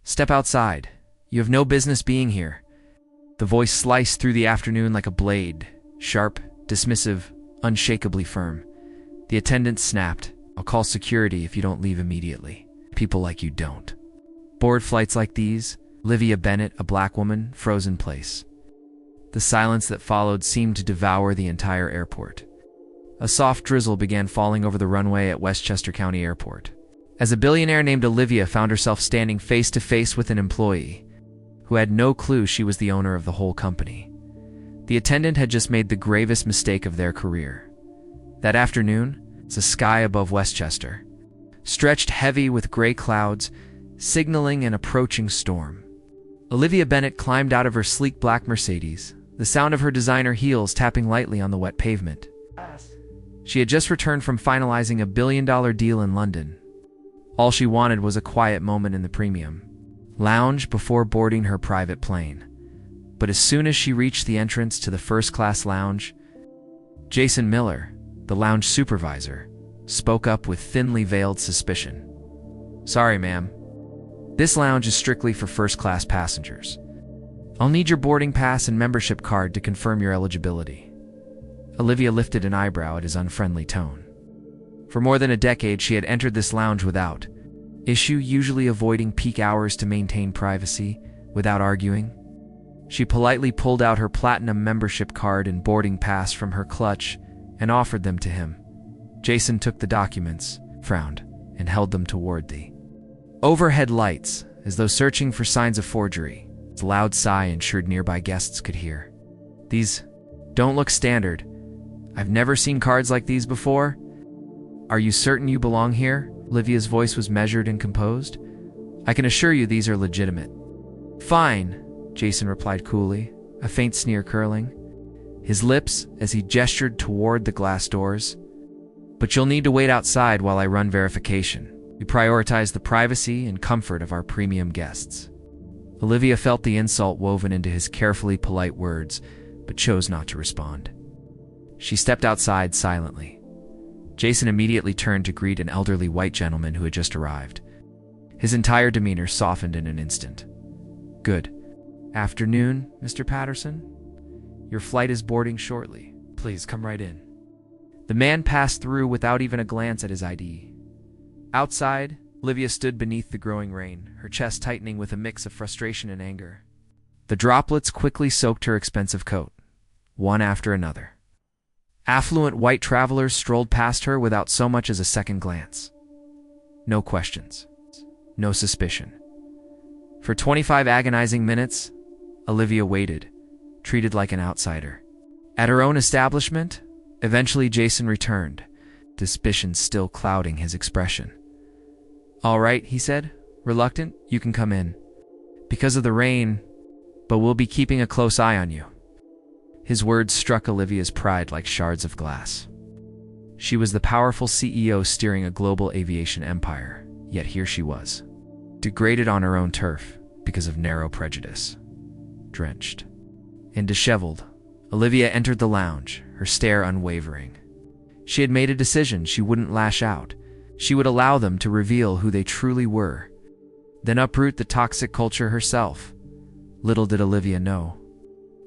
"Step outside. You have no business being here." The voice sliced through the afternoon like a blade, sharp, dismissive, unshakably firm. The attendant snapped, "I'll call security if you don't leave immediately. People like you don't." Board flights like these, Olivia Bennett, a black woman, froze in place. The silence that followed seemed to devour the entire airport. A soft drizzle began falling over the runway at Westchester County Airport, as a billionaire named Olivia found herself standing face to face with an employee who had no clue she was the owner of the whole company. The attendant had just made the gravest mistake of their career. That afternoon, the sky above Westchester stretched heavy with gray clouds, signaling an approaching storm. Olivia Bennett climbed out of her sleek black Mercedes, the sound of her designer heels tapping lightly on the wet pavement. She had just returned from finalizing a billion-dollar deal in London. All she wanted was a quiet moment in the premium lounge before boarding her private plane. But as soon as she reached the entrance to the first-class lounge, Jason Miller, the lounge supervisor, spoke up with thinly veiled suspicion. "Sorry, ma'am. This lounge is strictly for first-class passengers. I'll need your boarding pass and membership card to confirm your eligibility." Olivia lifted an eyebrow at his unfriendly tone. For more than a decade, she had entered this lounge without issue, usually avoiding peak hours to maintain privacy, without arguing. She politely pulled out her platinum membership card and boarding pass from her clutch and offered them to him. Jason took the documents, frowned, and held them toward the overhead lights, as though searching for signs of forgery. His loud sigh ensured nearby guests could hear. "These don't look standard. I've never seen cards like these before. Are you certain you belong here?" Olivia's voice was measured and composed. "I can assure you these are legitimate." "Fine," Jason replied coolly, a faint sneer curling his lips as he gestured toward the glass doors. "But you'll need to wait outside while I run verification. We prioritize the privacy and comfort of our premium guests." Olivia felt the insult woven into his carefully polite words, but chose not to respond. She stepped outside silently. Jason immediately turned to greet an elderly white gentleman who had just arrived. His entire demeanor softened in an instant. "Good afternoon, Mr. Patterson. Your flight is boarding shortly. Please come right in." The man passed through without even a glance at his ID. Outside, Olivia stood beneath the growing rain, her chest tightening with a mix of frustration and anger. The droplets quickly soaked her expensive coat, one after another. Affluent white travelers strolled past her without so much as a second glance. No questions. No suspicion. For 25 agonizing minutes, Olivia waited, treated like an outsider. At her own establishment, eventually Jason returned, suspicion still clouding his expression. "All right," he said, reluctant, "you can come in. Because of the rain, but we'll be keeping a close eye on you." His words struck Olivia's pride like shards of glass. She was the powerful CEO steering a global aviation empire, yet here she was, degraded on her own turf because of narrow prejudice. Drenched and disheveled, Olivia entered the lounge, her stare unwavering. She had made a decision: she wouldn't lash out. She would allow them to reveal who they truly were, then uproot the toxic culture herself. Little did Olivia know,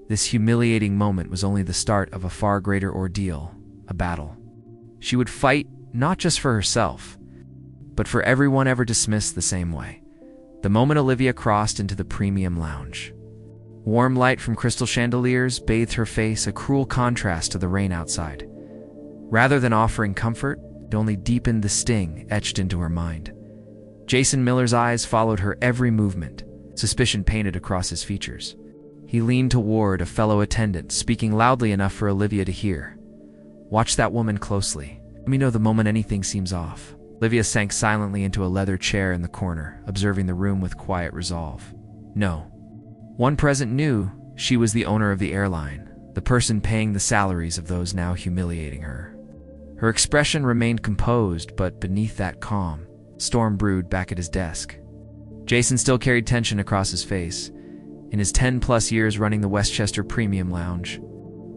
this humiliating moment was only the start of a far greater ordeal, a battle. She would fight not just for herself, but for everyone ever dismissed the same way. The moment Olivia crossed into the premium lounge, warm light from crystal chandeliers bathed her face, a cruel contrast to the rain outside. Rather than offering comfort, it only deepened the sting etched into her mind. Jason Miller's eyes followed her every movement, suspicion painted across his features. He leaned toward a fellow attendant, speaking loudly enough for Olivia to hear. "Watch that woman closely. Let me know the moment anything seems off." Olivia sank silently into a leather chair in the corner, observing the room with quiet resolve. No one present knew she was the owner of the airline, the person paying the salaries of those now humiliating her. Her expression remained composed, but beneath that calm, storm brewed back at his desk. Jason still carried tension across his face. In his 10-plus years running the Westchester Premium Lounge,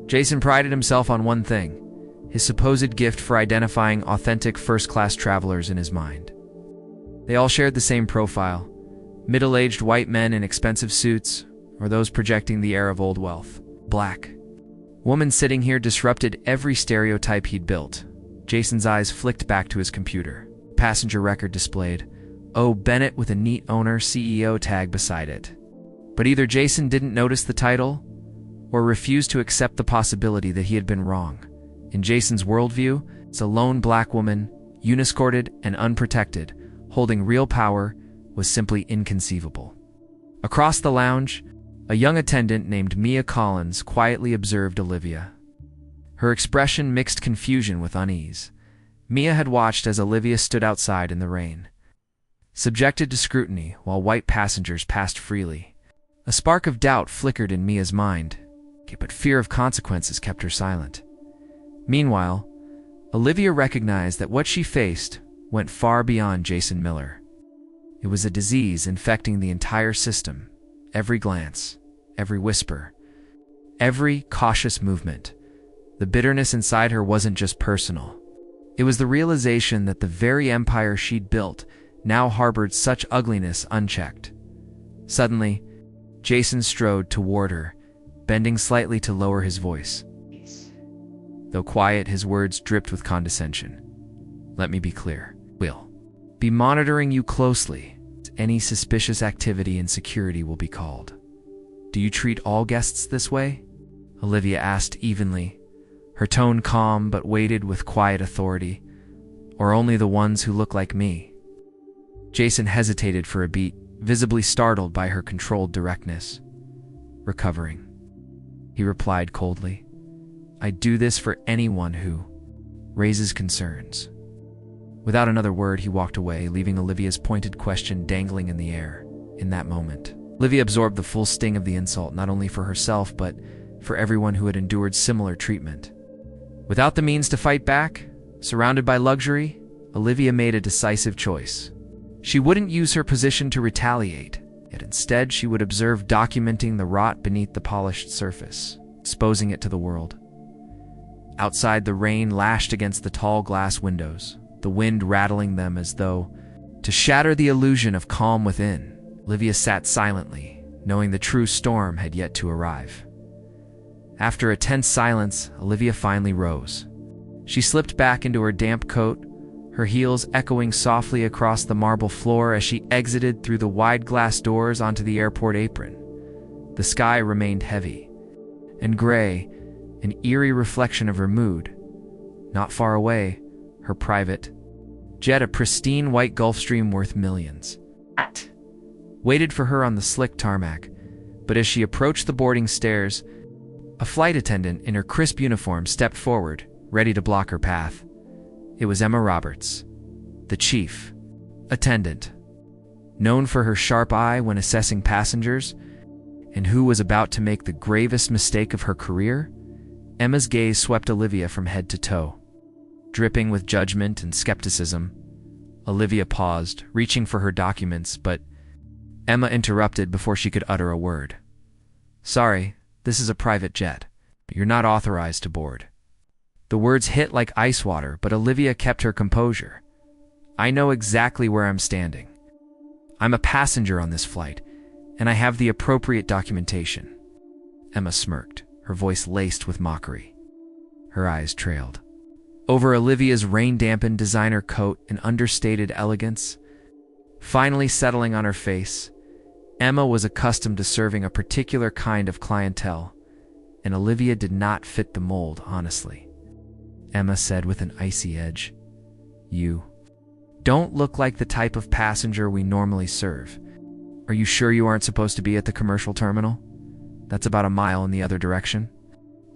Jason prided himself on one thing: his supposed gift for identifying authentic first-class travelers in his mind. They all shared the same profile: Middle-aged white men in expensive suits, or those projecting the air of old wealth. Black. Woman sitting here disrupted every stereotype he'd built. Jason's eyes flicked back to his computer. Passenger record displayed. Oh, Bennett with a neat owner CEO tag beside it. But either Jason didn't notice the title, or refused to accept the possibility that he had been wrong. In Jason's worldview, it's a lone black woman, unescorted and unprotected, holding real power, was simply inconceivable. Across the lounge, a young attendant named Mia Collins quietly observed Olivia. Her expression mixed confusion with unease. Mia had watched as Olivia stood outside in the rain, subjected to scrutiny while white passengers passed freely. A spark of doubt flickered in Mia's mind, but fear of consequences kept her silent. Meanwhile, Olivia recognized that what she faced went far beyond Jason Miller. It was a disease infecting the entire system. Every glance, every whisper, every cautious movement. The bitterness inside her wasn't just personal. It was the realization that the very empire she'd built now harbored such ugliness unchecked. Suddenly, Jason strode toward her, bending slightly to lower his voice. Though quiet, his words dripped with condescension. Let me be clear. We'll be monitoring you closely. Any suspicious activity and security will be called. Do you treat all guests this way? Olivia asked evenly, her tone calm but weighted with quiet authority. Or only the ones who look like me? Jason hesitated for a beat, visibly startled by her controlled directness. Recovering, he replied coldly. I do this for anyone who raises concerns. Without another word, he walked away, leaving Olivia's pointed question dangling in the air. In that moment, Olivia absorbed the full sting of the insult, not only for herself, but for everyone who had endured similar treatment. Without the means to fight back, surrounded by luxury, Olivia made a decisive choice. She wouldn't use her position to retaliate, yet instead she would observe, documenting the rot beneath the polished surface, exposing it to the world. Outside, the rain lashed against the tall glass windows, the wind rattling them as though to shatter the illusion of calm within. Olivia sat silently, knowing the true storm had yet to arrive. After a tense silence, Olivia finally rose. She slipped back into her damp coat, her heels echoing softly across the marble floor as she exited through the wide glass doors onto the airport apron. The sky remained heavy and gray, an eerie reflection of her mood. Not far away, her private jet, a pristine white Gulfstream worth millions, waited for her on the slick tarmac. But as she approached the boarding stairs, a flight attendant in her crisp uniform stepped forward, ready to block her path. It was Emma Roberts, the chief attendant, known for her sharp eye when assessing passengers, and who was about to make the gravest mistake of her career. Emma's gaze swept Olivia from head to toe. Dripping with judgment and skepticism, Olivia paused, reaching for her documents, but Emma interrupted before she could utter a word. Sorry, this is a private jet. You're not authorized to board. The words hit like ice water, but Olivia kept her composure. I know exactly where I'm standing. I'm a passenger on this flight, and I have the appropriate documentation. Emma smirked, her voice laced with mockery. Her eyes trailed over Olivia's rain-dampened designer coat in understated elegance. Finally settling on her face, Emma was accustomed to serving a particular kind of clientele, and Olivia did not fit the mold, honestly. Emma said with an icy edge, You don't look like the type of passenger we normally serve. Are you sure you aren't supposed to be at the commercial terminal? That's about a mile in the other direction.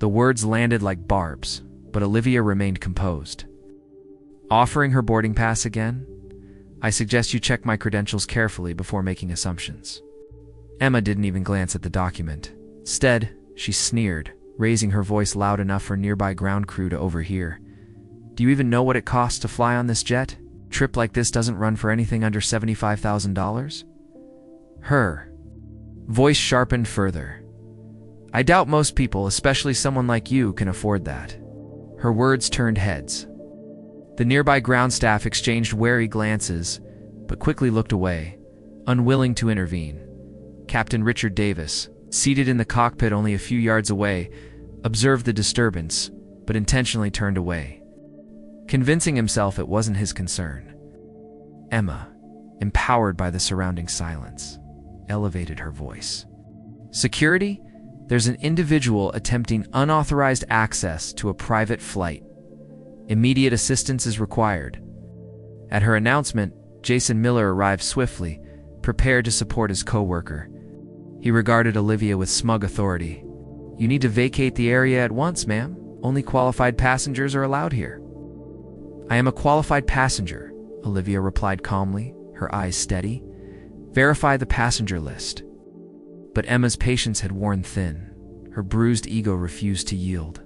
The words landed like barbs, but Olivia remained composed. Offering her boarding pass again, I suggest you check my credentials carefully before making assumptions. Emma didn't even glance at the document. Instead, she sneered, raising her voice loud enough for nearby ground crew to overhear. Do you even know what it costs to fly on this jet? A trip like this doesn't run for anything under $75,000. Her voice sharpened further. I doubt most people, especially someone like you, can afford that. Her words turned heads. The nearby ground staff exchanged wary glances, but quickly looked away, unwilling to intervene. Captain Richard Davis, seated in the cockpit only a few yards away, observed the disturbance, but intentionally turned away, convincing himself it wasn't his concern. Emma, empowered by the surrounding silence, elevated her voice. "Security? There's an individual attempting unauthorized access to a private flight. Immediate assistance is required." At her announcement, Jason Miller arrived swiftly, prepared to support his co-worker. He regarded Olivia with smug authority. "You need to vacate the area at once, ma'am. Only qualified passengers are allowed here." "I am a qualified passenger," Olivia replied calmly, her eyes steady. "Verify the passenger list." But Emma's patience had worn thin. Her bruised ego refused to yield.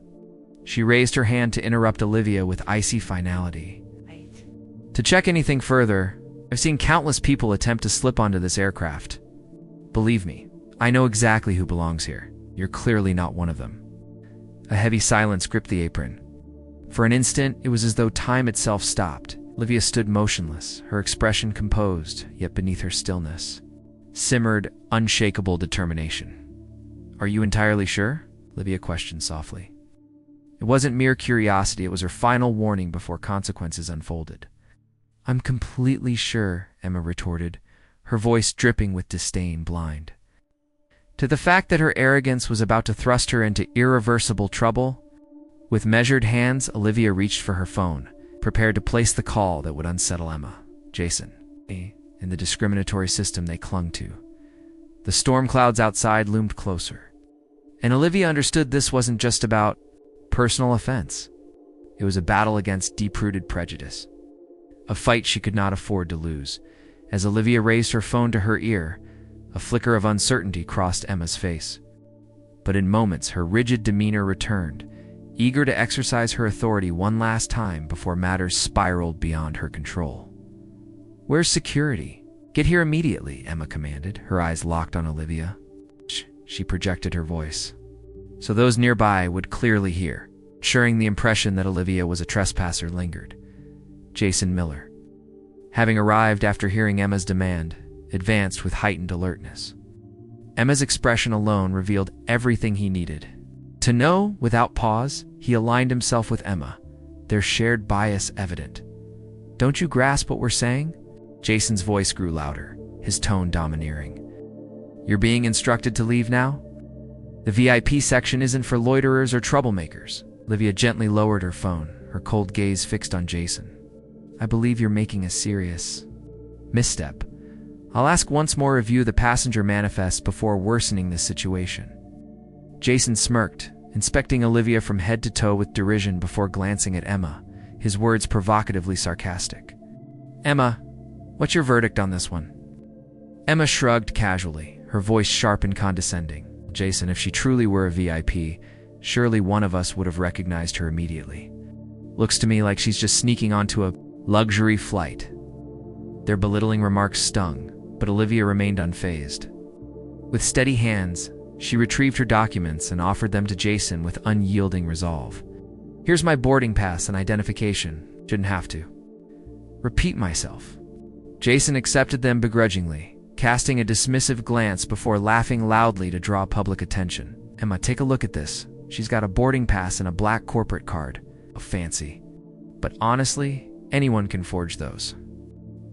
She raised her hand to interrupt Olivia with icy finality. Wait. "To check anything further, I've seen countless people attempt to slip onto this aircraft. Believe me, I know exactly who belongs here. You're clearly not one of them." A heavy silence gripped the apron. For an instant, it was as though time itself stopped. Olivia stood motionless, her expression composed, yet beneath her stillness simmered unshakable determination. "Are you entirely sure?" Olivia questioned softly. It wasn't mere curiosity, it was her final warning before consequences unfolded. "I'm completely sure," Emma retorted, her voice dripping with disdain blind to the fact that her arrogance was about to thrust her into irreversible trouble. With measured hands, Olivia reached for her phone, prepared to place the call that would unsettle Emma, Jason, and the discriminatory system they clung to. The storm clouds outside loomed closer, and Olivia understood this wasn't just about personal offense. It was a battle against deep-rooted prejudice, a fight she could not afford to lose. As Olivia raised her phone to her ear, a flicker of uncertainty crossed Emma's face. But in moments, her rigid demeanor returned, eager to exercise her authority one last time before matters spiraled beyond her control. "Where's security? Get here immediately," Emma commanded, her eyes locked on Olivia. "Shh," she projected her voice, so those nearby would clearly hear, ensuring the impression that Olivia was a trespasser lingered. Jason Miller, having arrived after hearing Emma's demand, advanced with heightened alertness. Emma's expression alone revealed everything he needed to know. Without pause, he aligned himself with Emma, their shared bias evident. "Don't you grasp what we're saying?" Jason's voice grew louder, his tone domineering. "You're being instructed to leave now? The VIP section isn't for loiterers or troublemakers." Olivia gently lowered her phone, her cold gaze fixed on Jason. "I believe you're making a serious misstep. I'll ask once more review the passenger manifest before worsening this situation." Jason smirked, inspecting Olivia from head to toe with derision before glancing at Emma, his words provocatively sarcastic. "Emma, what's your verdict on this one?" Emma shrugged casually, her voice sharp and condescending. "Jason, if she truly were a VIP, surely one of us would have recognized her immediately. Looks to me like she's just sneaking onto a luxury flight." Their belittling remarks stung, but Olivia remained unfazed. With steady hands, she retrieved her documents and offered them to Jason with unyielding resolve. "Here's my boarding pass and identification. Shouldn't have to repeat myself." Jason accepted them begrudgingly, casting a dismissive glance before laughing loudly to draw public attention. "Emma, take a look at this. She's got a boarding pass and a black corporate card. Oh, fancy. But honestly, anyone can forge those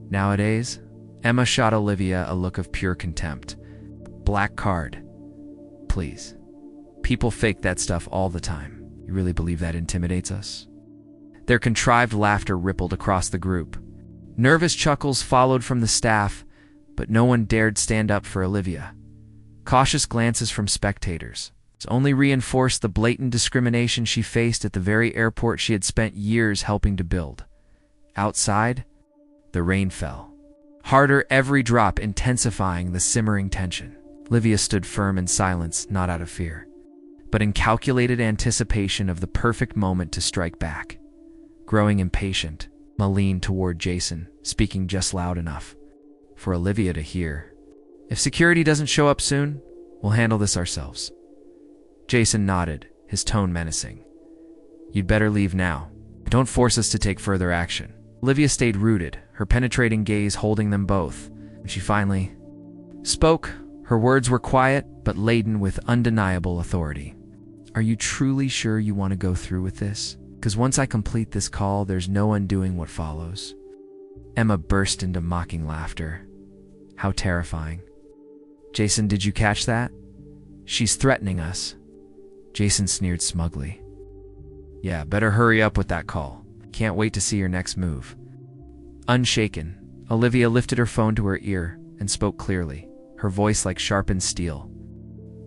nowadays." Emma shot Olivia a look of pure contempt. "Black card? Please. People fake that stuff all the time. You really believe that intimidates us?" Their contrived laughter rippled across the group. Nervous chuckles followed from the staff, but no one dared stand up for Olivia. Cautious glances from spectators only reinforced the blatant discrimination she faced at the very airport she had spent years helping to build. Outside, the rain fell, harder every drop intensifying the simmering tension. Olivia stood firm in silence, not out of fear, but in calculated anticipation of the perfect moment to strike back. Growing impatient, Emma leaned toward Jason, speaking just loud enough for Olivia to hear. "If security doesn't show up soon, we'll handle this ourselves." Jason nodded, his tone menacing. "You'd better leave now. Don't force us to take further action." Olivia stayed rooted, her penetrating gaze holding them both. When she finally spoke. Her words were quiet, but laden with undeniable authority. "Are you truly sure you want to go through with this? Because once I complete this call, there's no undoing what follows." Emma burst into mocking laughter. How terrifying. "Jason, did you catch that? She's threatening us." Jason sneered smugly. "Yeah, better hurry up with that call. Can't wait to see your next move." Unshaken, Olivia lifted her phone to her ear and spoke clearly, her voice like sharpened steel.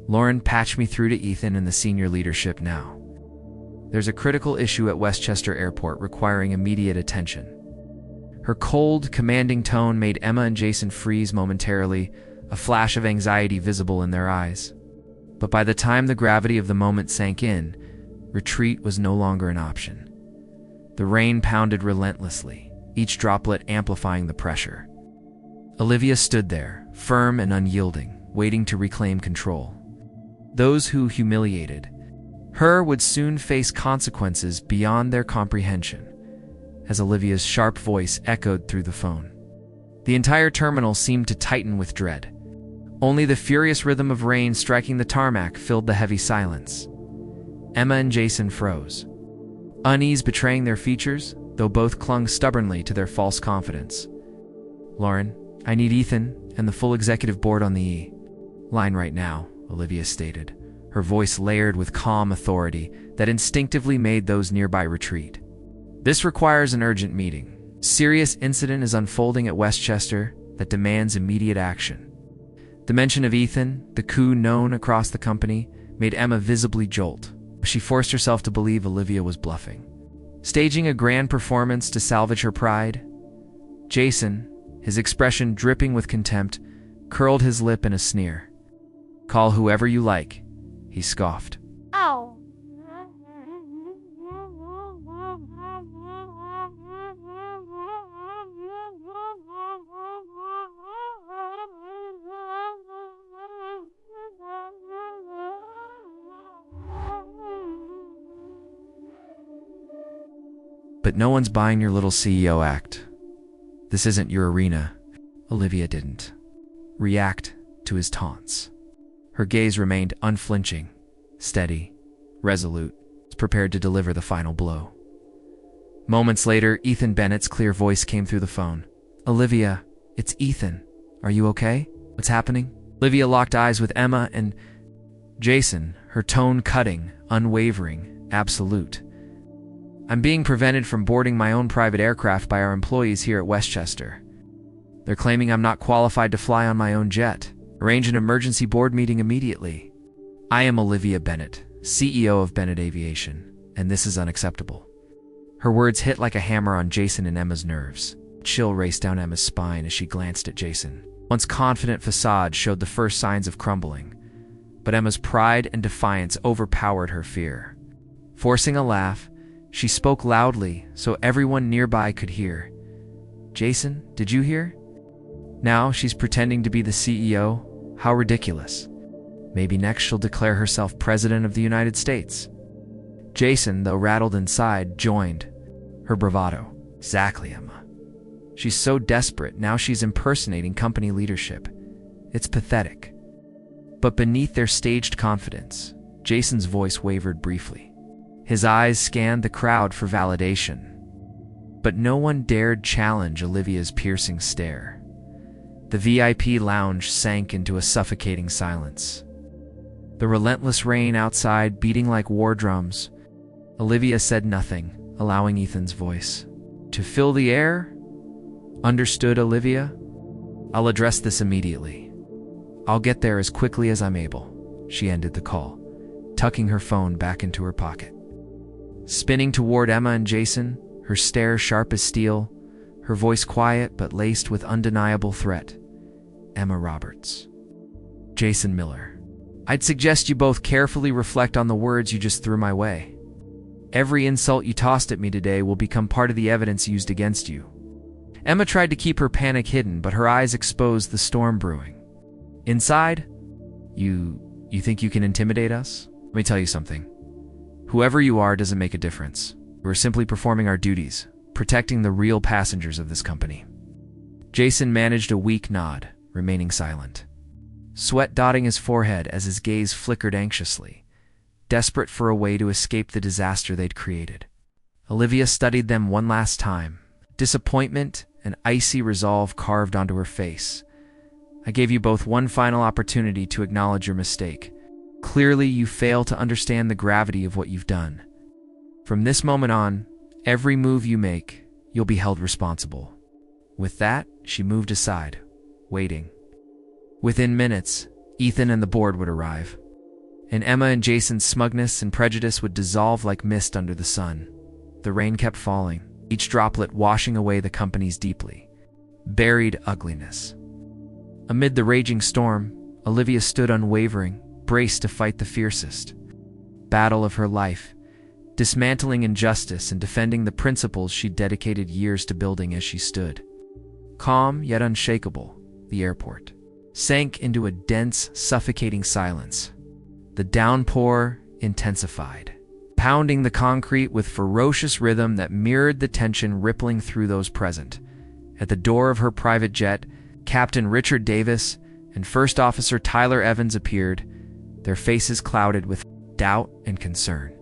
"Lauren, patch me through to Ethan and the senior leadership now. There's a critical issue at Westchester Airport requiring immediate attention." Her cold, commanding tone made Emma and Jason freeze momentarily, a flash of anxiety visible in their eyes. But by the time the gravity of the moment sank in, retreat was no longer an option. The rain pounded relentlessly, each droplet amplifying the pressure. Olivia stood there, firm and unyielding, waiting to reclaim control. Those who humiliated her would soon face consequences beyond their comprehension, as Olivia's sharp voice echoed through the phone. The entire terminal seemed to tighten with dread. Only the furious rhythm of rain striking the tarmac filled the heavy silence. Emma and Jason froze, unease betraying their features, though both clung stubbornly to their false confidence. "Lauren, I need Ethan and the full executive board on the E line right now," Olivia stated, her voice layered with calm authority that instinctively made those nearby retreat. "This requires an urgent meeting. Serious incident is unfolding at Westchester that demands immediate action." The mention of Ethan, the coup known across the company, made Emma visibly jolt. She forced herself to believe Olivia was bluffing, staging a grand performance to salvage her pride. Jason, his expression dripping with contempt, curled his lip in a sneer. "Call whoever you like," he scoffed. Ow. "But no one's buying your little CEO act. This isn't your arena." Olivia didn't react to his taunts. Her gaze remained unflinching, steady, resolute, prepared to deliver the final blow. Moments later, Ethan Bennett's clear voice came through the phone. "Olivia, it's Ethan. Are you okay? What's happening?" Olivia locked eyes with Emma and Jason, her tone cutting, unwavering, absolute. "I'm being prevented from boarding my own private aircraft by our employees here at Westchester. They're claiming I'm not qualified to fly on my own jet. Arrange an emergency board meeting immediately. I am Olivia Bennett, CEO of Bennett Aviation, and this is unacceptable." Her words hit like a hammer on Jason and Emma's nerves. A chill raced down Emma's spine as she glanced at Jason. Once confident facade showed the first signs of crumbling, but Emma's pride and defiance overpowered her fear. Forcing a laugh, she spoke loudly so everyone nearby could hear. "Jason, did you hear? Now she's pretending to be the CEO? How ridiculous. Maybe next she'll declare herself President of the United States." Jason, though rattled inside, joined her bravado. "Exactly, Emma. She's so desperate, now she's impersonating company leadership. It's pathetic." But beneath their staged confidence, Jason's voice wavered briefly. His eyes scanned the crowd for validation. But no one dared challenge Olivia's piercing stare. The VIP lounge sank into a suffocating silence. The relentless rain outside beating like war drums. Olivia said nothing, allowing Ethan's voice to fill the air. "Understood, Olivia? I'll address this immediately. I'll get there as quickly as I'm able." She ended the call, tucking her phone back into her pocket. Spinning toward Emma and Jason, her stare sharp as steel, her voice quiet but laced with undeniable threat. "Emma Roberts. Jason Miller. I'd suggest you both carefully reflect on the words you just threw my way. Every insult you tossed at me today will become part of the evidence used against you." Emma tried to keep her panic hidden, but her eyes exposed the storm brewing. Inside, You think you can intimidate us? Let me tell you something. Whoever you are doesn't make a difference. We're simply performing our duties, protecting the real passengers of this company." Jason managed a weak nod, remaining silent. sweat dotting his forehead as his gaze flickered anxiously, desperate for a way to escape the disaster they'd created. Olivia studied them one last time, disappointment and icy resolve carved onto her face. I gave you both one final opportunity to acknowledge your mistake. Clearly, you fail to understand the gravity of what you've done. From this moment on, every move you make, you'll be held responsible. With that, she moved aside, waiting. Within minutes, Ethan and the board would arrive, and Emma and Jason's smugness and prejudice would dissolve like mist under the sun. The rain kept falling, each droplet washing away the company's deeply buried ugliness. Amid the raging storm, Olivia stood unwavering, braced to fight the fiercest battle of her life, dismantling injustice and defending the principles she'd dedicated years to building. As she stood, calm yet unshakable, the airport sank into a dense, suffocating silence. The downpour intensified, pounding the concrete with ferocious rhythm that mirrored the tension rippling through those present. At the door of her private jet, Captain Richard Davis and First Officer Tyler Evans appeared, their faces clouded with doubt and concern.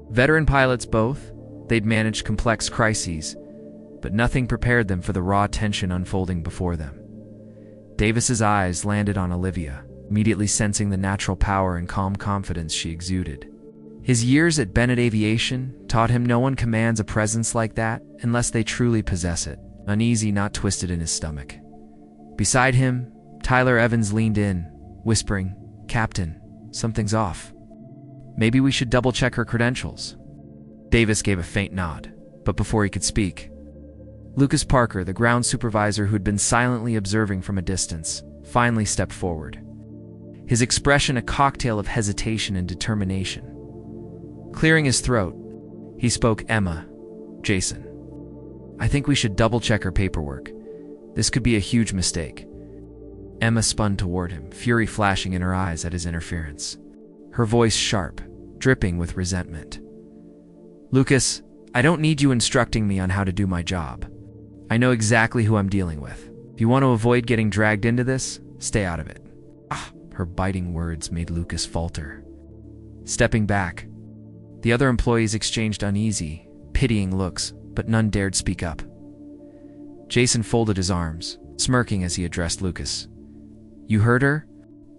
Veteran pilots both, they'd managed complex crises, but nothing prepared them for the raw tension unfolding before them. Davis's eyes landed on Olivia, immediately sensing the natural power and calm confidence she exuded. His years at Bennett Aviation taught him no one commands a presence like that unless they truly possess it, uneasy, not twisted in his stomach. Beside him, Tyler Evans leaned in, whispering, "Captain, something's off. Maybe we should double-check her credentials." Davis gave a faint nod, but before he could speak, Lucas Parker, the ground supervisor who'd been silently observing from a distance, finally stepped forward. His expression a cocktail of hesitation and determination. Clearing his throat, he spoke. "Emma, Jason, I think we should double-check her paperwork. This could be a huge mistake." Emma spun toward him, fury flashing in her eyes at his interference, her voice sharp, dripping with resentment. "Lucas, I don't need you instructing me on how to do my job. I know exactly who I'm dealing with. If you want to avoid getting dragged into this, stay out of it." Her biting words made Lucas falter. Stepping back, the other employees exchanged uneasy, pitying looks, but none dared speak up. Jason folded his arms, smirking as he addressed Lucas. "You heard her?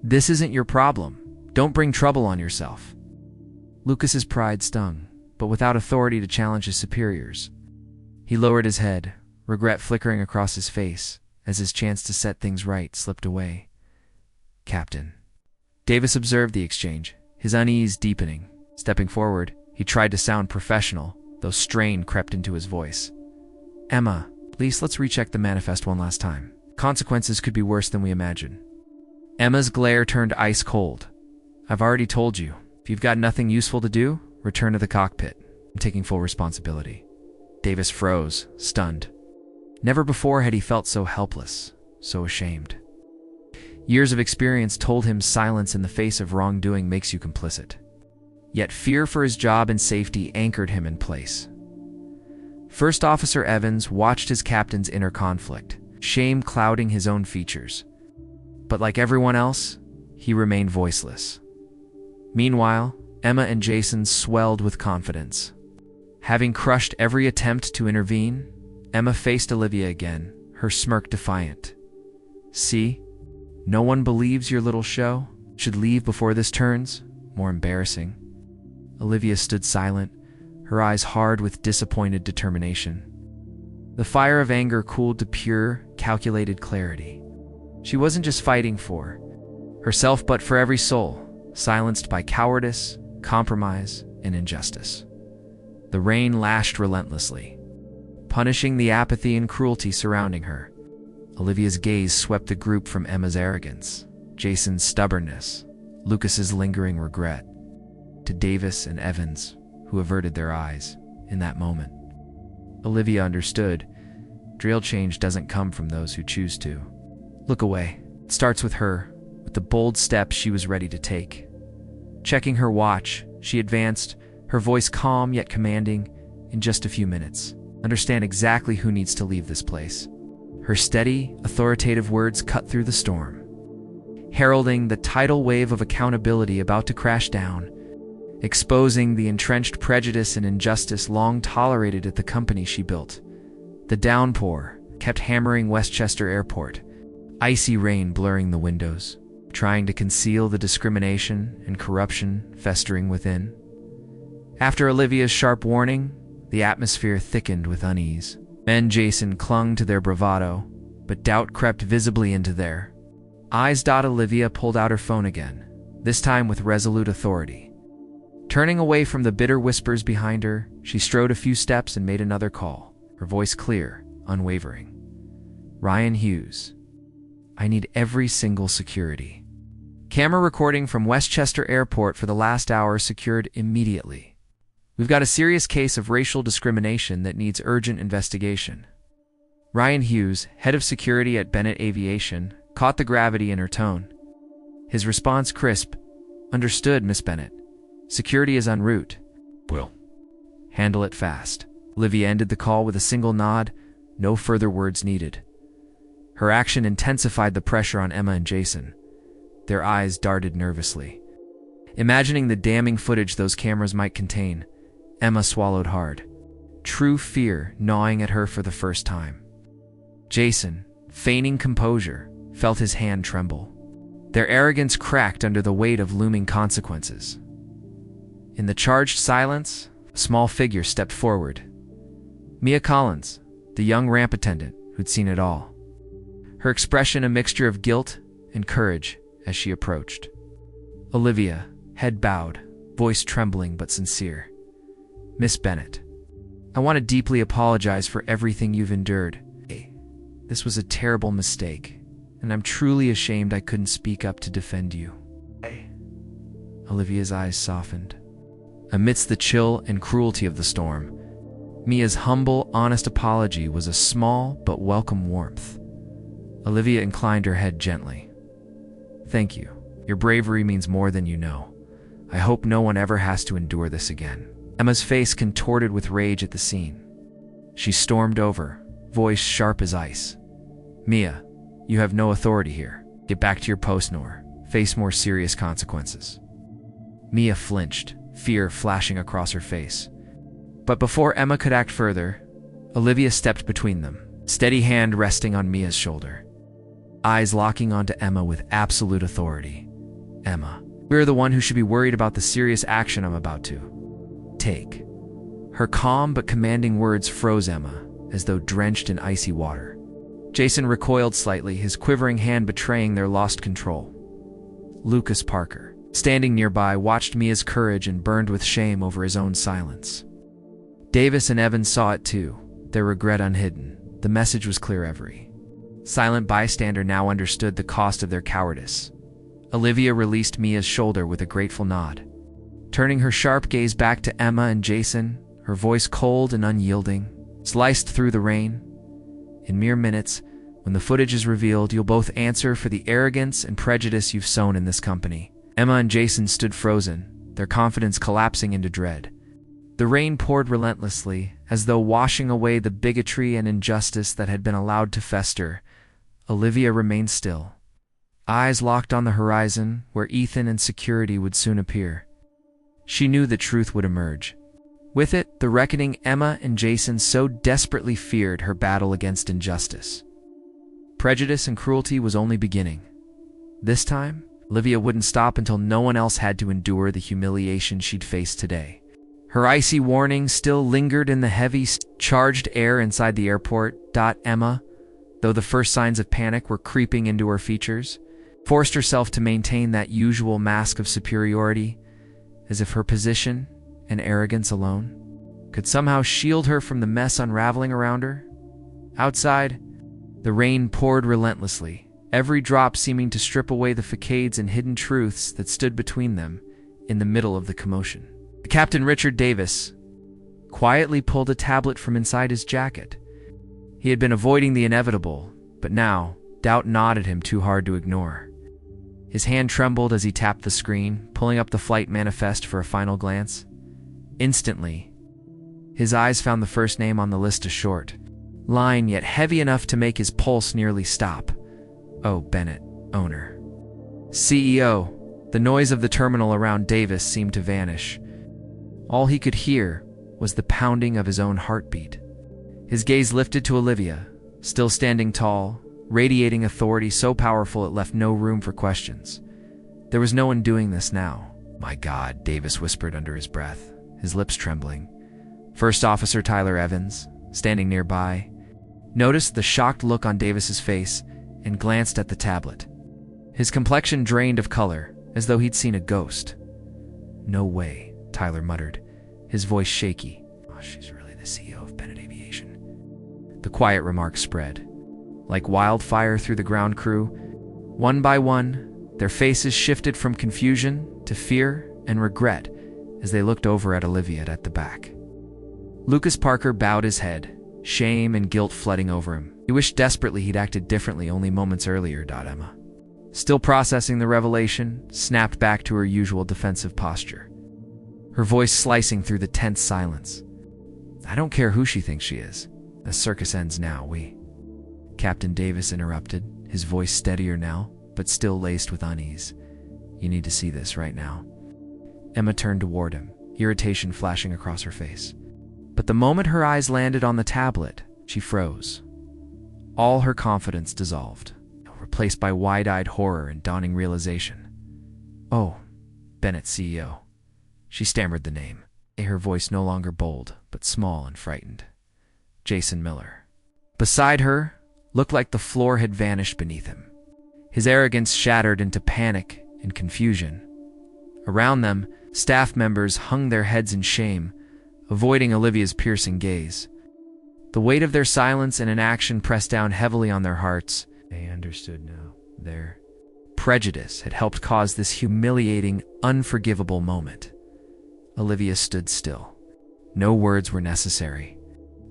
This isn't your problem. Don't bring trouble on yourself." Lucas's pride stung, but without authority to challenge his superiors. He lowered his head, regret flickering across his face as his chance to set things right slipped away. "Captain." Davis observed the exchange, his unease deepening. Stepping forward, he tried to sound professional, though strain crept into his voice. "Emma, at least let's recheck the manifest one last time. Consequences could be worse than we imagine." Emma's glare turned ice cold. "I've already told you. If you've got nothing useful to do, return to the cockpit. I'm taking full responsibility." Davis froze, stunned. Never before had he felt so helpless, so ashamed. Years of experience told him silence in the face of wrongdoing makes you complicit. Yet fear for his job and safety anchored him in place. First Officer Evans watched his captain's inner conflict, shame clouding his own features. But like everyone else, he remained voiceless. Meanwhile, Emma and Jason swelled with confidence. Having crushed every attempt to intervene, Emma faced Olivia again, her smirk defiant. "See? No one believes your little show. Should leave before this turns more embarrassing." Olivia stood silent, her eyes hard with disappointed determination. The fire of anger cooled to pure, calculated clarity. She wasn't just fighting for herself, but for every soul, silenced by cowardice, compromise, and injustice. The rain lashed relentlessly, punishing the apathy and cruelty surrounding her. Olivia's gaze swept the group from Emma's arrogance, Jason's stubbornness, Lucas's lingering regret, to Davis and Evans, who averted their eyes in that moment. Olivia understood. Real change doesn't come from those who choose to look away. It starts with her, with the bold steps she was ready to take. Checking her watch, she advanced, her voice calm yet commanding. "In just a few minutes, understand exactly who needs to leave this place." Her steady, authoritative words cut through the storm. heralding the tidal wave of accountability about to crash down, exposing the entrenched prejudice and injustice long tolerated at the company she built. The downpour kept hammering Westchester Airport, icy rain blurring the windows, trying to conceal the discrimination and corruption festering within. After Olivia's sharp warning, the atmosphere thickened with unease. Men and Jason clung to their bravado, but doubt crept visibly into their eyes. Olivia pulled out her phone again, this time with resolute authority. Turning away from the bitter whispers behind her, she strode a few steps and made another call, her voice clear, unwavering. Ryan Hughes. I need every single security camera recording from Westchester Airport for the last hour secured immediately. We've got a serious case of racial discrimination that needs urgent investigation. Ryan Hughes, head of security at Bennett Aviation, caught the gravity in her tone. His response crisp. Understood, Miss Bennett. Security is en route. Will handle it fast. Olivia ended the call with a single nod, no further words needed. Her action intensified the pressure on Emma and Jason. Their eyes darted nervously. Imagining the damning footage those cameras might contain, Emma swallowed hard, true fear gnawing at her for the first time. Jason, feigning composure, felt his hand tremble. Their arrogance cracked under the weight of looming consequences. In the charged silence, a small figure stepped forward. Mia Collins, the young ramp attendant who'd seen it all. Her expression a mixture of guilt and courage as she approached. Olivia, head bowed, voice trembling but sincere. Miss Bennett, I want to deeply apologize for everything you've endured. This was a terrible mistake, and I'm truly ashamed I couldn't speak up to defend you. Olivia's eyes softened. Amidst the chill and cruelty of the storm, Mia's humble, honest apology was a small but welcome warmth. Olivia inclined her head gently. Thank you. Your bravery means more than you know. I hope no one ever has to endure this again. Emma's face contorted with rage at the scene. She stormed over, voice sharp as ice. Mia, you have no authority here. Get back to your post nor face more serious consequences. Mia flinched, fear flashing across her face. But before Emma could act further, Olivia stepped between them, steady hand resting on Mia's shoulder, eyes locking onto Emma with absolute authority. Emma, we're the one who should be worried about the serious action I'm about to take. Her calm but commanding words froze Emma, as though drenched in icy water. Jason recoiled slightly, his quivering hand betraying their lost control. Lucas Parker, standing nearby, watched Mia's courage and burned with shame over his own silence. Davis and Evans saw it too, their regret unhidden. The message was clear. Every silent bystander now understood the cost of their cowardice. Olivia released Mia's shoulder with a grateful nod. Turning her sharp gaze back to Emma and Jason, her voice cold and unyielding, sliced through the rain. In mere minutes, when the footage is revealed, you'll both answer for the arrogance and prejudice you've sown in this company. Emma and Jason stood frozen, their confidence collapsing into dread. The rain poured relentlessly, as though washing away the bigotry and injustice that had been allowed to fester. Olivia remained still, eyes locked on the horizon where Ethan and security would soon appear. She knew the truth would emerge. With it, the reckoning Emma and Jason so desperately feared, her battle against injustice. Prejudice and cruelty was only beginning. This time, Olivia wouldn't stop until no one else had to endure the humiliation she'd faced today. Her icy warning still lingered in the heavy, charged air inside the airport. Emma, though the first signs of panic were creeping into her features, forced herself to maintain that usual mask of superiority, as if her position and arrogance alone could somehow shield her from the mess unraveling around her. Outside, the rain poured relentlessly, every drop seeming to strip away the facades and hidden truths that stood between them in the middle of the commotion. Captain Richard Davis quietly pulled a tablet from inside his jacket. He had been avoiding the inevitable, but now doubt gnawed at him too hard to ignore. His hand trembled as he tapped the screen, pulling up the flight manifest for a final glance. Instantly, his eyes found the first name on the list, a short line yet heavy enough to make his pulse nearly stop. Oh, Bennett, owner. CEO, the noise of the terminal around Davis seemed to vanish. All he could hear was the pounding of his own heartbeat. His gaze lifted to Olivia, still standing tall, radiating authority so powerful it left no room for questions. There was no one doing this now. "My God," Davis whispered under his breath, his lips trembling. First Officer Tyler Evans, standing nearby, noticed the shocked look on Davis's face and glanced at the tablet. His complexion drained of color, as though he'd seen a ghost. "No way," Tyler muttered, his voice shaky. "Oh, she's really the CEO of Bennett Aviation." The quiet remark spread. Like wildfire through the ground crew, one by one, their faces shifted from confusion to fear and regret as they looked over at Olivia at the back. Lucas Parker bowed his head, shame and guilt flooding over him. He wished desperately he'd acted differently only moments earlier. Emma, still processing the revelation, snapped back to her usual defensive posture, her voice slicing through the tense silence. "I don't care who she thinks she is. The circus ends now. Captain Davis interrupted, his voice steadier now, but still laced with unease. "You need to see this right now." Emma turned toward him, irritation flashing across her face. But the moment her eyes landed on the tablet, she froze. All her confidence dissolved, replaced by wide-eyed horror and dawning realization. "Oh, Bennett CEO." She stammered the name, her voice no longer bold, but small and frightened. "Jason Miller." Beside her, looked like the floor had vanished beneath him. His arrogance shattered into panic and confusion. Around them, staff members hung their heads in shame, avoiding Olivia's piercing gaze. The weight of their silence and inaction pressed down heavily on their hearts. They understood now. Their prejudice had helped cause this humiliating, unforgivable moment. Olivia stood still. No words were necessary.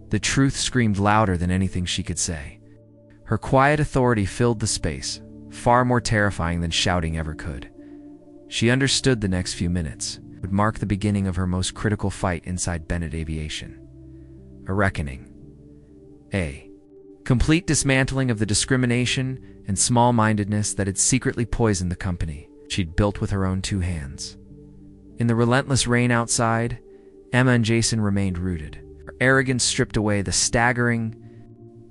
The truth screamed louder than anything she could say. Her quiet authority filled the space, far more terrifying than shouting ever could. She understood the next few minutes would mark the beginning of her most critical fight inside Bennett Aviation. A reckoning. A complete dismantling of the discrimination and small-mindedness that had secretly poisoned the company she'd built with her own two hands. In the relentless rain outside, Emma and Jason remained rooted, her arrogance stripped away, the staggering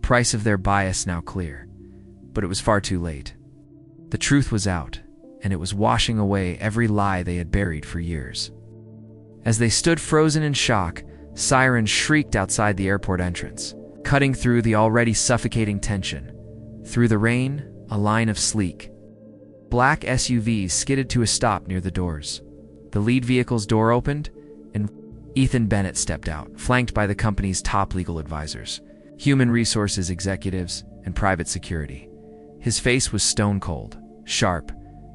price of their bias now clear. But it was far too late. The truth was out, and it was washing away every lie they had buried for years. As they stood frozen in shock, sirens shrieked outside the airport entrance, cutting through the already suffocating tension. Through the rain, a line of sleek, black SUVs skidded to a stop near the doors. The lead vehicle's door opened, and Ethan Bennett stepped out, flanked by the company's top legal advisors, human resources executives, and private security. His face was stone cold, sharp,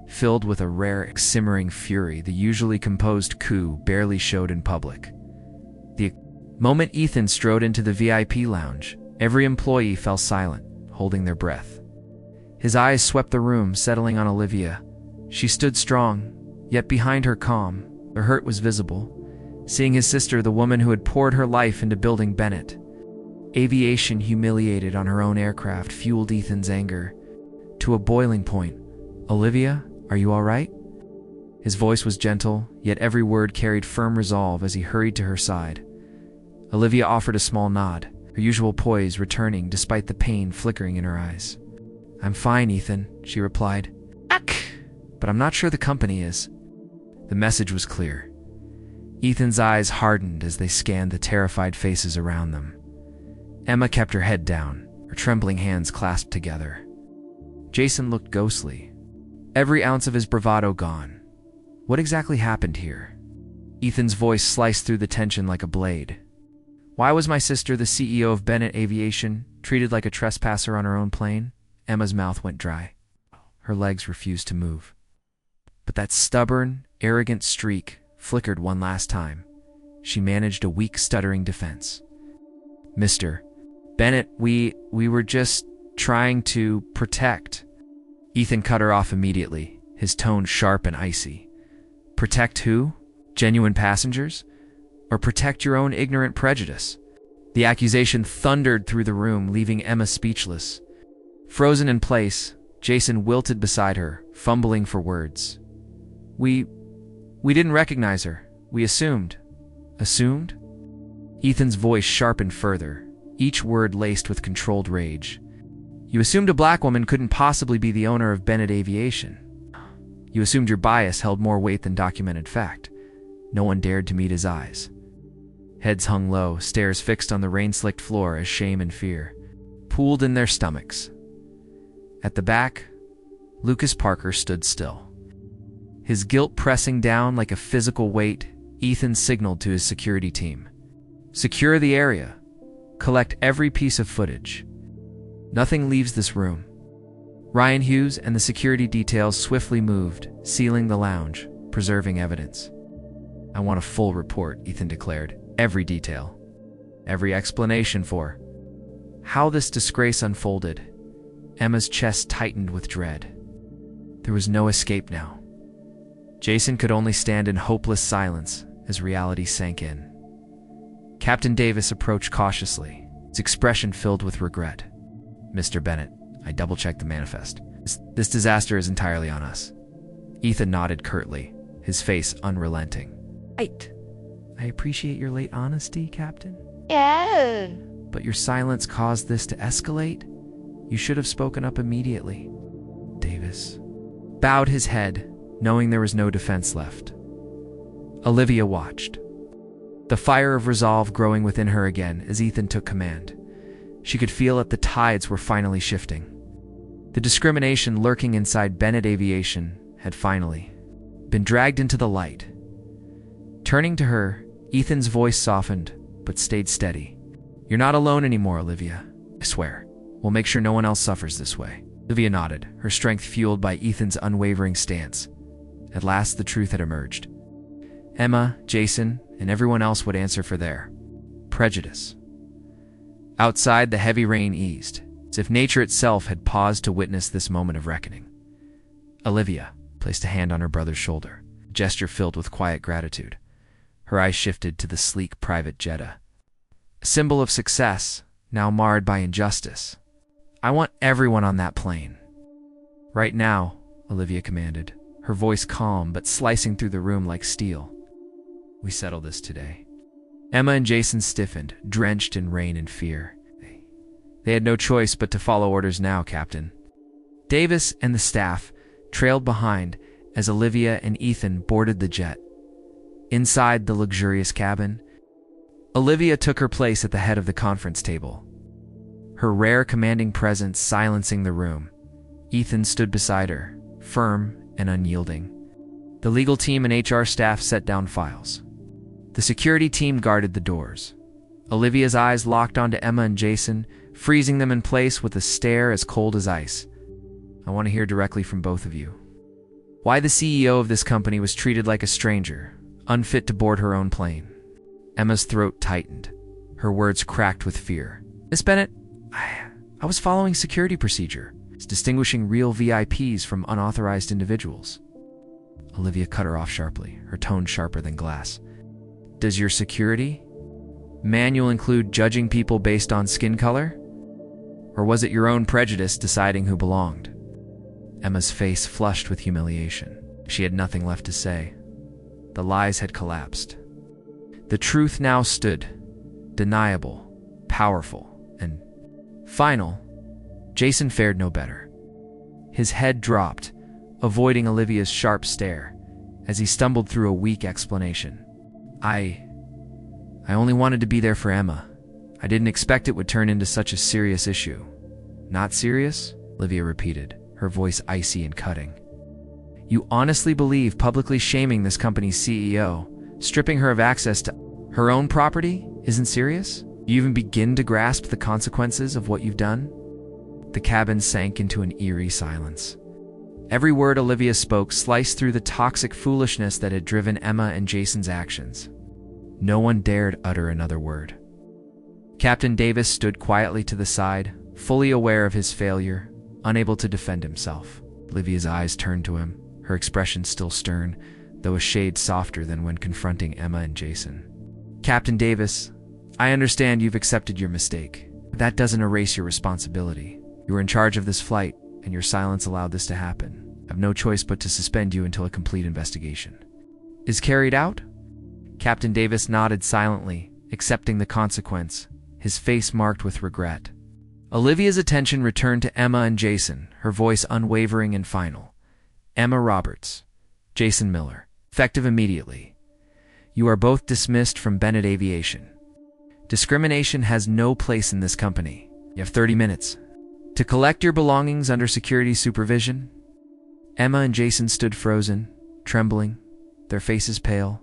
filled with a rare, simmering fury the usually composed coup barely showed in public. The moment Ethan strode into the VIP lounge, every employee fell silent, holding their breath. His eyes swept the room, settling on Olivia. She stood strong, yet behind her calm, the hurt was visible. Seeing his sister, the woman who had poured her life into building Bennett Aviation, humiliated on her own aircraft, fueled Ethan's anger to a boiling point. "Olivia, are you all right?" His voice was gentle, yet every word carried firm resolve as he hurried to her side. Olivia offered a small nod, her usual poise returning despite the pain flickering in her eyes. "I'm fine, Ethan," she replied. "But I'm not sure the company is." The message was clear. Ethan's eyes hardened as they scanned the terrified faces around them. Emma kept her head down, her trembling hands clasped together. Jason looked ghostly, every ounce of his bravado gone. What exactly happened here? Ethan's voice sliced through the tension like a blade. "Why was my sister, the CEO of Bennett Aviation, treated like a trespasser on her own plane?" Emma's mouth went dry. Her legs refused to move. But that stubborn, arrogant streak flickered one last time. She managed a weak, stuttering defense. "Mr. Bennett, we were just trying to protect." Ethan cut her off immediately, his tone sharp and icy. "Protect who? Genuine passengers? Or protect your own ignorant prejudice?" The accusation thundered through the room, leaving Emma speechless. Frozen in place, Jason wilted beside her, fumbling for words. We didn't recognize her. We assumed. Assumed? Ethan's voice sharpened further, each word laced with controlled rage. You assumed a black woman couldn't possibly be the owner of Bennett Aviation. You assumed your bias held more weight than documented fact. No one dared to meet his eyes. Heads hung low, stares fixed on the rain-slicked floor as shame and fear pooled in their stomachs. At the back, Lucas Parker stood still. His guilt pressing down like a physical weight, Ethan signaled to his security team. Secure the area. Collect every piece of footage. Nothing leaves this room. Ryan Hughes and the security details swiftly moved, sealing the lounge, preserving evidence. I want a full report, Ethan declared. Every detail. Every explanation for how this disgrace unfolded. Emma's chest tightened with dread. There was no escape now. Jason could only stand in hopeless silence as reality sank in. Captain Davis approached cautiously, his expression filled with regret. Mr. Bennett, I double-checked the manifest. This disaster is entirely on us. Ethan nodded curtly, his face unrelenting. Right. I appreciate your late honesty, Captain. Yeah. But your silence caused this to escalate. You should have spoken up immediately. Davis bowed his head, knowing there was no defense left. Olivia watched, the fire of resolve growing within her again as Ethan took command. She could feel that the tides were finally shifting. The discrimination lurking inside Bennett Aviation had finally been dragged into the light. Turning to her, Ethan's voice softened, but stayed steady. You're not alone anymore, Olivia. I swear. We'll make sure no one else suffers this way. Olivia nodded, her strength fueled by Ethan's unwavering stance. At last, the truth had emerged. Emma, Jason, and everyone else would answer for their prejudice. Outside, the heavy rain eased, as if nature itself had paused to witness this moment of reckoning. Olivia placed a hand on her brother's shoulder, a gesture filled with quiet gratitude. Her eyes shifted to the sleek private Jetta, a symbol of success, now marred by injustice. I want everyone on that plane. Right now, Olivia commanded, her voice calm but slicing through the room like steel. We settle this today. Emma and Jason stiffened, drenched in rain and fear. They had no choice but to follow orders now, Captain. Davis and the staff trailed behind as Olivia and Ethan boarded the jet. Inside the luxurious cabin, Olivia took her place at the head of the conference table, her rare commanding presence silencing the room. Ethan stood beside her, firm and unyielding. The legal team and HR staff set down files. The security team guarded the doors. Olivia's eyes locked onto Emma and Jason, freezing them in place with a stare as cold as ice. I want to hear directly from both of you. Why the CEO of this company was treated like a stranger, unfit to board her own plane. Emma's throat tightened. Her words cracked with fear. Miss Bennett, I was following security procedure, distinguishing real VIPs from unauthorized individuals. Olivia cut her off sharply, her tone sharper than glass. Does your security manual include judging people based on skin color? Or was it your own prejudice deciding who belonged? Emma's face flushed with humiliation. She had nothing left to say. The lies had collapsed. The truth now stood, deniable, powerful, and final. Jason fared no better. His head dropped, avoiding Olivia's sharp stare, as he stumbled through a weak explanation. I only wanted to be there for Emma. I didn't expect it would turn into such a serious issue. Not serious? Olivia repeated, her voice icy and cutting. You honestly believe publicly shaming this company's CEO, stripping her of access to her own property, isn't serious? You even begin to grasp the consequences of what you've done? The cabin sank into an eerie silence. Every word Olivia spoke sliced through the toxic foolishness that had driven Emma and Jason's actions. No one dared utter another word. Captain Davis stood quietly to the side, fully aware of his failure, unable to defend himself. Olivia's eyes turned to him, her expression still stern, though a shade softer than when confronting Emma and Jason. Captain Davis, I understand you've accepted your mistake. That doesn't erase your responsibility. You were in charge of this flight, and your silence allowed this to happen. I have no choice but to suspend you until a complete investigation is carried out." Captain Davis nodded silently, accepting the consequence, his face marked with regret. Olivia's attention returned to Emma and Jason, her voice unwavering and final. "Emma Roberts, Jason Miller, effective immediately. You are both dismissed from Bennett Aviation. Discrimination has no place in this company. You have 30 minutes to collect your belongings under security supervision." Emma and Jason stood frozen, trembling, their faces pale,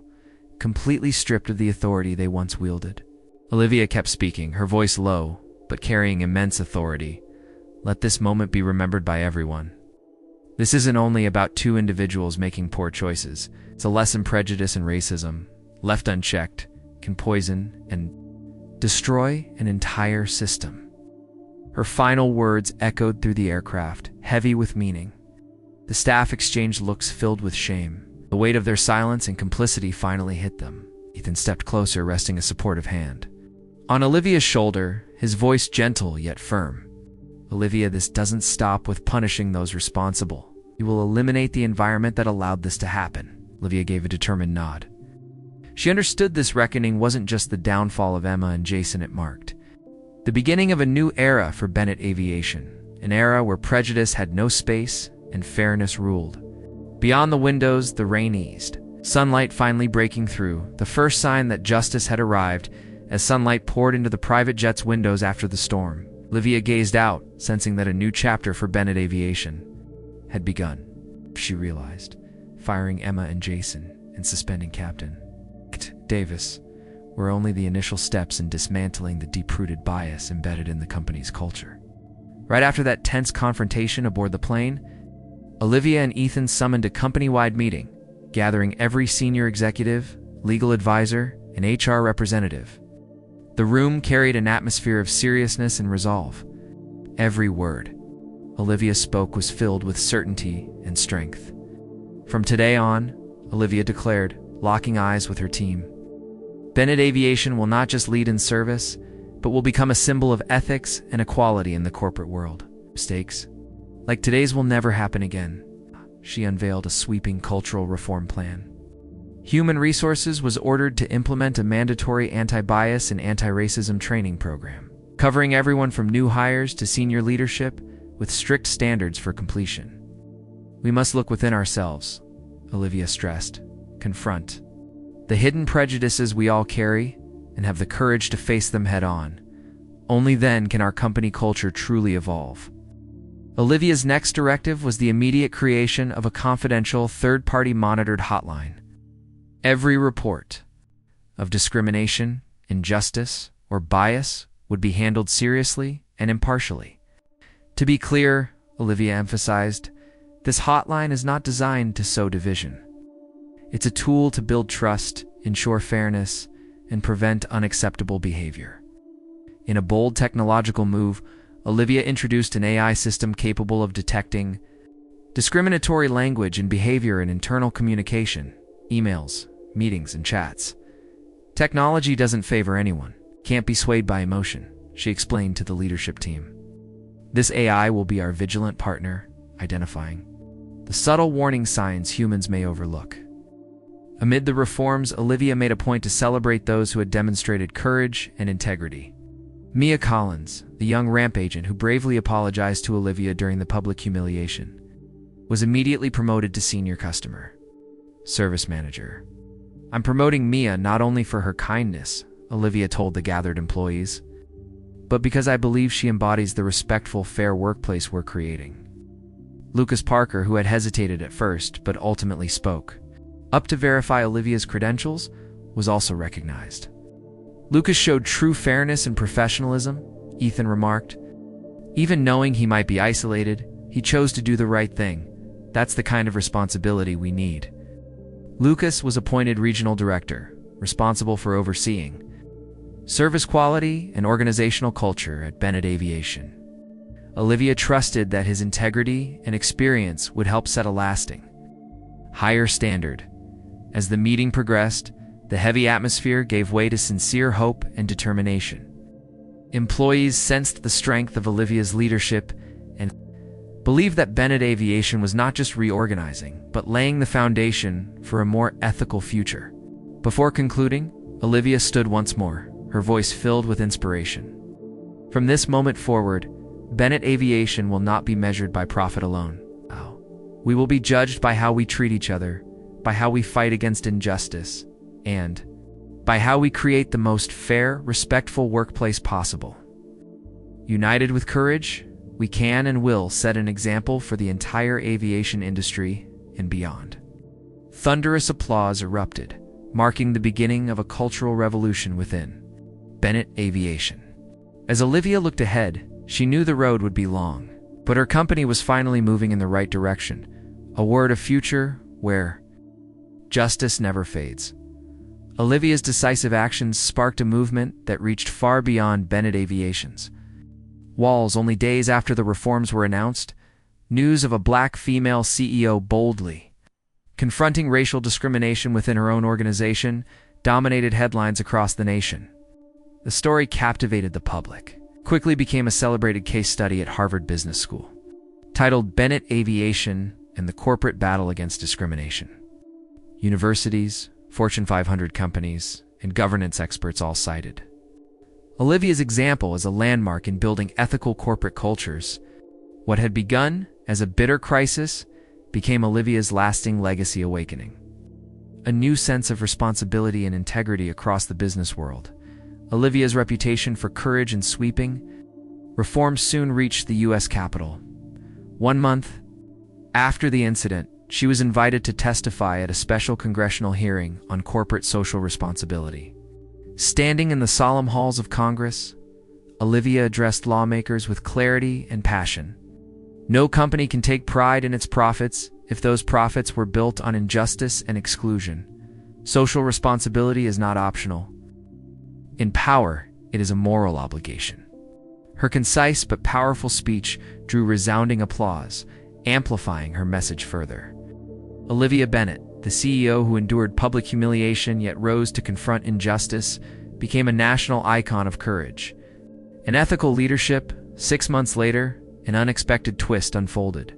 completely stripped of the authority they once wielded. Olivia kept speaking, her voice low, but carrying immense authority. "Let this moment be remembered by everyone. This isn't only about two individuals making poor choices. It's a lesson prejudice and racism, left unchecked, can poison and destroy an entire system." Her final words echoed through the aircraft, heavy with meaning. The staff exchanged looks filled with shame. The weight of their silence and complicity finally hit them. Ethan stepped closer, resting a supportive hand on Olivia's shoulder, his voice gentle yet firm. "Olivia, this doesn't stop with punishing those responsible. You will eliminate the environment that allowed this to happen." Olivia gave a determined nod. She understood this reckoning wasn't just the downfall of Emma and Jason, it marked the beginning of a new era for Bennett Aviation, an era where prejudice had no space and fairness ruled. Beyond the windows, the rain eased, sunlight finally breaking through, the first sign that justice had arrived. As sunlight poured into the private jet's windows after the storm, Olivia gazed out, sensing that a new chapter for Bennett Aviation had begun. She realized, firing Emma and Jason and suspending Captain Davis were only the initial steps in dismantling the deep-rooted bias embedded in the company's culture. Right after that tense confrontation aboard the plane, Olivia and Ethan summoned a company-wide meeting, gathering every senior executive, legal advisor, and HR representative. The room carried an atmosphere of seriousness and resolve. Every word Olivia spoke was filled with certainty and strength. "From today on," Olivia declared, locking eyes with her team, "Bennett Aviation will not just lead in service, but will become a symbol of ethics and equality in the corporate world. Mistakes like today's will never happen again." She unveiled a sweeping cultural reform plan. Human Resources was ordered to implement a mandatory anti-bias and anti-racism training program, covering everyone from new hires to senior leadership, with strict standards for completion. "We must look within ourselves," Olivia stressed. "Confront the hidden prejudices we all carry and have the courage to face them head-on. Only then can our company culture truly evolve." Olivia's next directive was the immediate creation of a confidential, third-party monitored hotline. Every report of discrimination, injustice, or bias would be handled seriously and impartially. "To be clear," Olivia emphasized, "this hotline is not designed to sow division. It's a tool to build trust, ensure fairness, and prevent unacceptable behavior." In a bold technological move, Olivia introduced an AI system capable of detecting discriminatory language and behavior in internal communication, emails, meetings, and chats. "Technology doesn't favor anyone, can't be swayed by emotion," she explained to the leadership team. "This AI will be our vigilant partner, identifying the subtle warning signs humans may overlook." Amid the reforms, Olivia made a point to celebrate those who had demonstrated courage and integrity. Mia Collins, the young ramp agent who bravely apologized to Olivia during the public humiliation, was immediately promoted to senior customer service manager. "I'm promoting Mia not only for her kindness," Olivia told the gathered employees, "but because I believe she embodies the respectful, fair workplace we're creating." Lucas Parker, who had hesitated at first but ultimately spoke up to verify Olivia's credentials, was also recognized. "Lucas showed true fairness and professionalism," Ethan remarked. "Even knowing he might be isolated, he chose to do the right thing. That's the kind of responsibility we need." Lucas was appointed regional director, responsible for overseeing service quality and organizational culture at Bennett Aviation. Olivia trusted that his integrity and experience would help set a lasting, higher standard. As the meeting progressed, the heavy atmosphere gave way to sincere hope and determination. Employees sensed the strength of Olivia's leadership and believed that Bennett Aviation was not just reorganizing, but laying the foundation for a more ethical future. Before concluding, Olivia stood once more, her voice filled with inspiration. From this moment forward, Bennett Aviation will not be measured by profit alone. We will be judged by how we treat each other, by how we fight against injustice, and by how we create the most fair, respectful workplace possible. United with courage, we can and will set an example for the entire aviation industry and beyond. Thunderous applause erupted, marking the beginning of a cultural revolution within Bennett Aviation. As Olivia looked ahead, she knew the road would be long, but her company was finally moving in the right direction, a word of future where justice never fades. Olivia's decisive actions sparked a movement that reached far beyond Bennett Aviation's walls. Only days after the reforms were announced, news of a black female CEO boldly confronting racial discrimination within her own organization dominated headlines across the nation. The story captivated the public, quickly became a celebrated case study at Harvard Business School, titled Bennett Aviation and the Corporate Battle Against Discrimination. Universities, Fortune 500 companies, and governance experts all cited Olivia's example as a landmark in building ethical corporate cultures. What had begun as a bitter crisis became Olivia's lasting legacy awakening. A new sense of responsibility and integrity across the business world. Olivia's reputation for courage and sweeping reforms soon reached the U.S. Capitol. 1 month after the incident, she was invited to testify at a special congressional hearing on corporate social responsibility. Standing in the solemn halls of Congress, Olivia addressed lawmakers with clarity and passion. No company can take pride in its profits if those profits were built on injustice and exclusion. Social responsibility is not optional. In power, it is a moral obligation. Her concise but powerful speech drew resounding applause, amplifying her message further. Olivia Bennett, the CEO who endured public humiliation yet rose to confront injustice, became a national icon of courage and ethical leadership. 6 months later, an unexpected twist unfolded.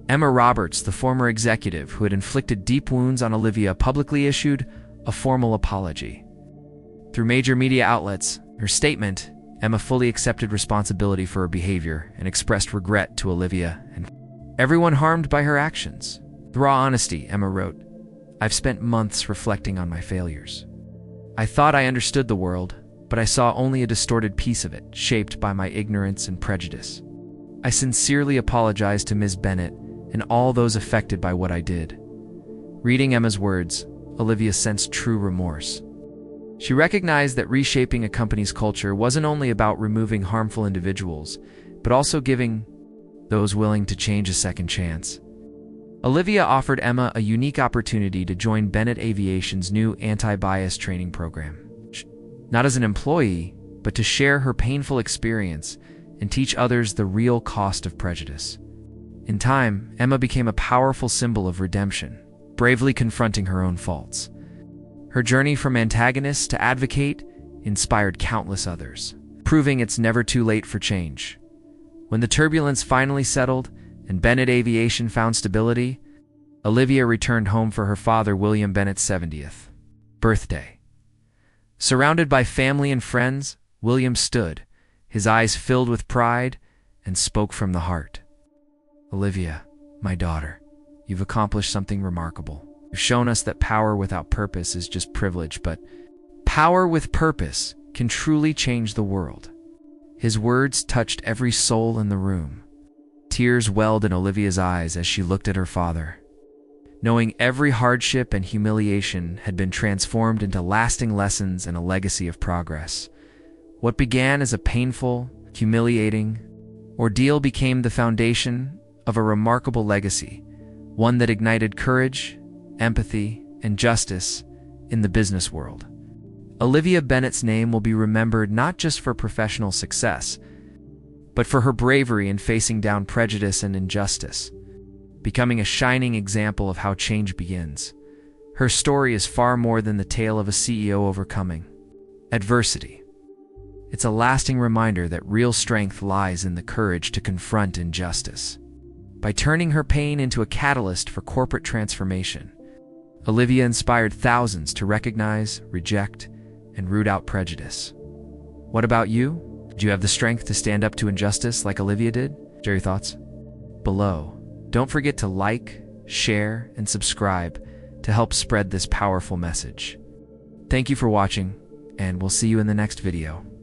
Emma Roberts, the former executive who had inflicted deep wounds on Olivia, publicly issued a formal apology. Through major media outlets, her statement, Emma fully accepted responsibility for her behavior and expressed regret to Olivia and everyone harmed by her actions. With raw honesty, Emma wrote, "I've spent months reflecting on my failures. I thought I understood the world, but I saw only a distorted piece of it, shaped by my ignorance and prejudice. I sincerely apologize to Ms. Bennett and all those affected by what I did." Reading Emma's words, Olivia sensed true remorse. She recognized that reshaping a company's culture wasn't only about removing harmful individuals, but also giving those willing to change a second chance. Olivia offered Emma a unique opportunity to join Bennett Aviation's new anti-bias training program. Not as an employee, but to share her painful experience and teach others the real cost of prejudice. In time, Emma became a powerful symbol of redemption, bravely confronting her own faults. Her journey from antagonist to advocate inspired countless others, proving it's never too late for change. When the turbulence finally settled and Bennett Aviation found stability, Olivia returned home for her father William Bennett's 70th birthday. Surrounded by family and friends, William stood, his eyes filled with pride, and spoke from the heart. "Olivia, my daughter, you've accomplished something remarkable. You've shown us that power without purpose is just privilege, but power with purpose can truly change the world." His words touched every soul in the room. Tears welled in Olivia's eyes as she looked at her father. Knowing every hardship and humiliation had been transformed into lasting lessons and a legacy of progress. What began as a painful, humiliating ordeal became the foundation of a remarkable legacy, one that ignited courage, empathy, and justice in the business world. Olivia Bennett's name will be remembered not just for professional success, but for her bravery in facing down prejudice and injustice, becoming a shining example of how change begins. Her story is far more than the tale of a CEO overcoming adversity. It's a lasting reminder that real strength lies in the courage to confront injustice. by turning her pain into a catalyst for corporate transformation. Olivia inspired thousands to recognize, reject, and root out prejudice. What about you? Do you have the strength to stand up to injustice like Olivia did? Share your thoughts below. Don't forget to like, share, and subscribe to help spread this powerful message. Thank you for watching, and we'll see you in the next video.